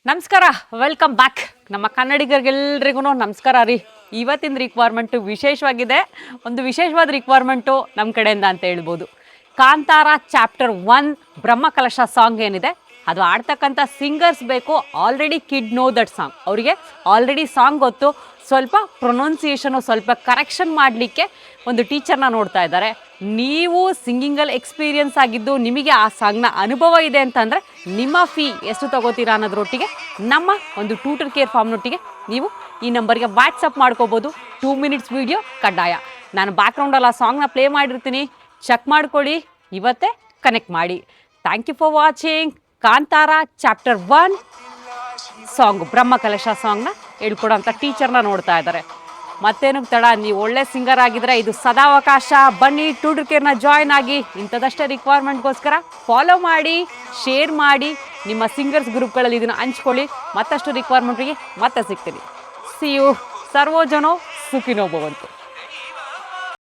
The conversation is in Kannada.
ನಮಸ್ಕಾರ, ವೆಲ್ಕಮ್ ಬ್ಯಾಕ್. ನಮ್ಮ ಕನ್ನಡಿಗರಿಗೆಲ್ರಿಗೂ ನಮಸ್ಕಾರ ರೀ. ಇವತ್ತಿನ ರಿಕ್ವೈರ್ಮೆಂಟು ವಿಶೇಷವಾಗಿದೆ. ಒಂದು ವಿಶೇಷವಾದ ರಿಕ್ವೈರ್ಮೆಂಟು ನಮ್ಮ ಕಡೆಯಿಂದ ಅಂತ ಹೇಳ್ಬೋದು. ಕಾಂತಾರ ಚಾಪ್ಟರ್ 1 ಬ್ರಹ್ಮಕಲಶ ಸಾಂಗ್ ಏನಿದೆ ಅದು ಆಡ್ತಕ್ಕಂಥ ಸಿಂಗರ್ಸ್ ಬೇಕು. Already kid no that song, ಅವರಿಗೆ ಆಲ್ರೆಡಿ ಸಾಂಗ್ ಗೊತ್ತು. ಸ್ವಲ್ಪ ಪ್ರೊನೌನ್ಸಿಯೇಷನು ಸ್ವಲ್ಪ ಕರೆಕ್ಷನ್ ಮಾಡಲಿಕ್ಕೆ ಒಂದು ಟೀಚರ್ನ ನೋಡ್ತಾ ಇದ್ದಾರೆ. ನೀವು ಸಿಂಗಿಂಗಲ್ಲಿ ಎಕ್ಸ್ಪೀರಿಯನ್ಸ್ ಆಗಿದ್ದು ನಿಮಗೆ ಆ ಸಾಂಗ್ನ ಅನುಭವ ಇದೆ ಅಂತಂದರೆ ನಿಮ್ಮ ಫೀ ಎಷ್ಟು ತಗೋತೀರಾ ಅನ್ನೋದ್ರೊಟ್ಟಿಗೆ ನಮ್ಮ ಒಂದು ಟ್ಯೂಟರ್ ಕೇರ್ ಫಾರ್ಮ್ನೊಟ್ಟಿಗೆ ನೀವು ಈ ನಂಬರ್ಗೆ ವಾಟ್ಸಪ್ ಮಾಡ್ಕೋಬೋದು. 2 ಮಿನಿಟ್ಸ್ ವೀಡಿಯೋ ಕಡ್ಡಾಯ. ನಾನು ಬ್ಯಾಕ್ಗ್ರೌಂಡಲ್ಲಿ ಆ ಸಾಂಗ್ನ ಪ್ಲೇ ಮಾಡಿರ್ತೀನಿ, ಚೆಕ್ ಮಾಡ್ಕೊಳ್ಳಿ, ಇವತ್ತೇ ಕನೆಕ್ಟ್ ಮಾಡಿ. Thank you for watching. Kantara chapter 1 song Brahmakalasha ಸಾಂಗ್ನ ಹೇಳ್ಕೊಡೋಂಥ ಟೀಚರ್ನ ನೋಡ್ತಾ ಇದ್ದಾರೆ. ಮತ್ತೇನು ತಡ, ನೀವು ಒಳ್ಳೆ ಸಿಂಗರ್ ಆಗಿದ್ರೆ ಇದು ಸದಾವಕಾಶ. ಬನ್ನಿ, ಟ್ಯೂಟರ್ ಕೇರ್ನ ಜಾಯ್ನ್ ಆಗಿ. ಇಂಥದಷ್ಟೇ ರಿಕ್ವೈರ್ಮೆಂಟ್ಗೋಸ್ಕರ ಫಾಲೋ ಮಾಡಿ, ಶೇರ್ ಮಾಡಿ, ನಿಮ್ಮ ಸಿಂಗರ್ಸ್ ಗ್ರೂಪ್ಗಳಲ್ಲಿ ಇದನ್ನು ಹಂಚ್ಕೊಳ್ಳಿ. ಮತ್ತಷ್ಟು ರಿಕ್ವೈರ್ಮೆಂಟ್ಗೆ ಮತ್ತೆ ಸಿಗ್ತೀನಿ. C you. ಸರ್ವೋ ಜನೋ ಸುಖಿನೋ ಭವಂತು.